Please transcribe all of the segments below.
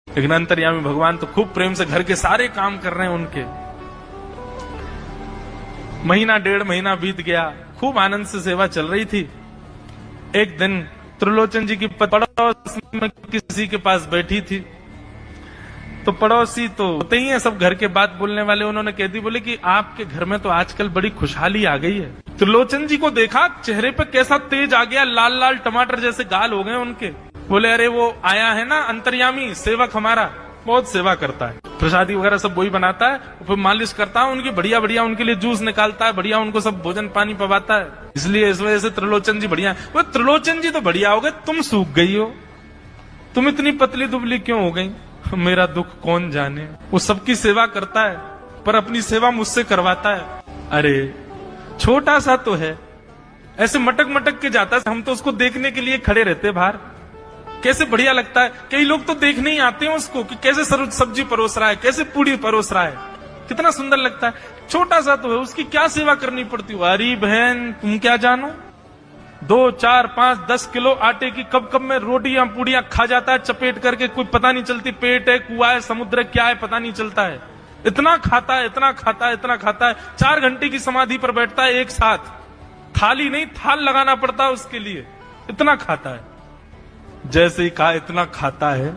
लेकिन अंतर्यामी भगवान तो खूब प्रेम से घर के सारे काम कर रहे हैं उनके। महीना 1.5 महीना बीत गया, खूब आनंद से सेवा चल रही थी। एक दिन त्रिलोचन जी की पड़ोस में किसी के पास बैठी थी, तो पड़ोसी तो होते ही है सब घर के बात बोलने वाले, उन्होंने कह दी, बोले कि आपके घर में तो आजकल बड़ी खुशहाली आ गई है। त्रिलोचन जी को देखा, चेहरे पे कैसा तेज आ गया, लाल लाल टमाटर जैसे गाल हो गए उनके। बोले अरे वो आया है ना अंतर्यामी सेवक हमारा, बहुत सेवा करता है, प्रसादी वगैरह सब वही बनाता है, फिर मालिश करता है उनकी, बढ़िया बढ़िया उनके लिए जूस निकालता है, बढ़िया उनको सब भोजन पानी पवाता है, इसलिए इस वजह से त्रिलोचन जी बढ़िया। वो त्रिलोचन जी तो बढ़िया हो गए, तुम सूख गई हो, तुम इतनी पतली दुबली क्यों हो गई? मेरा दुख कौन जाने। वो सबकी सेवा करता है पर अपनी सेवा मुझसे करवाता है। अरे छोटा सा तो है, ऐसे मटक मटक के जाता है, हम तो उसको देखने के लिए खड़े रहते बाहर, कैसे बढ़िया लगता है। कई लोग तो देखने ही आते हैं उसको कि कैसे सब्जी परोस रहा है, कैसे पूड़ी परोस रहा है, कितना सुंदर लगता है। छोटा सा तो है, उसकी क्या सेवा करनी पड़ती है। अरे बहन तुम क्या जानो, 2, 4, 5, 10 किलो आटे की कब कब में रोटियां पूड़ियां खा जाता है चपेट करके, कोई पता नहीं चलती, पेट है, कुआ है, समुद्र है, क्या है पता नहीं चलता है। इतना खाता है, इतना खाता है, इतना खाता है। 4 घंटे की समाधि पर बैठता है एक साथ, थाली नहीं थाल लगाना पड़ता है उसके लिए, इतना खाता है। जैसे ही कहा इतना खाता है,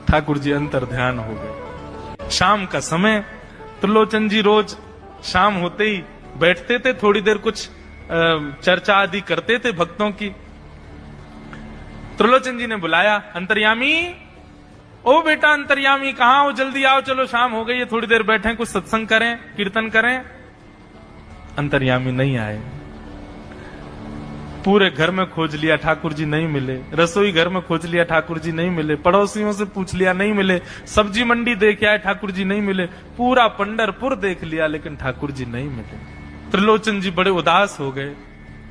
ठाकुर जी अंतर ध्यान हो गए। शाम का समय, त्रिलोचन जी रोज शाम होते ही बैठते थे, थोड़ी देर कुछ चर्चा आदि करते थे भक्तों की। त्रिलोचन जी ने बुलाया, अंतर्यामी, ओ बेटा अंतर्यामी कहाँ हो, जल्दी आओ, चलो शाम हो गई है, थोड़ी देर बैठे कुछ सत्संग करें, कीर्तन करें। अंतर्यामी नहीं आए। पूरे घर में खोज लिया, ठाकुर जी नहीं मिले। रसोई घर में खोज लिया, ठाकुर जी नहीं मिले। पड़ोसियों से पूछ लिया, नहीं मिले। सब्जी मंडी देख आए, ठाकुर जी नहीं मिले। पूरा पंढरपुर देख लिया, लेकिन ठाकुर जी नहीं मिले। त्रिलोचन जी बड़े उदास हो गए,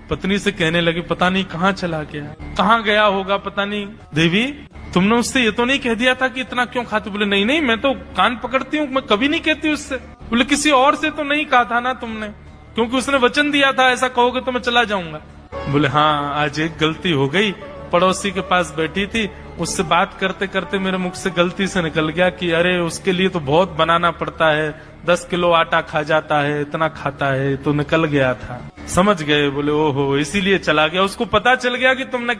पत्नी से कहने लगे, पता नहीं कहाँ चला गया, कहाँ गया होगा, पता नहीं। देवी तुमने उससे ये तो नहीं कह दिया था कि इतना क्यों खाती? बोले नहीं नहीं, मैं तो कान पकड़ती हूँ, मैं कभी नहीं कहती उससे। बोले किसी और से तो नहीं कहा था ना तुमने, क्योंकि उसने वचन दिया था ऐसा कहोगे तो मैं चला जाऊंगा। बोले हाँ आज एक गलती हो गई, पड़ोसी के पास बैठी थी, उससे बात करते करते मेरे मुख से गलती से निकल गया कि अरे उसके लिए तो बहुत बनाना पड़ता है, 10 किलो आटा खा जाता है, इतना खाता है, तो निकल गया था। समझ गए? बोले ओहो इसीलिए चला गया, उसको पता चल गया कि तुमने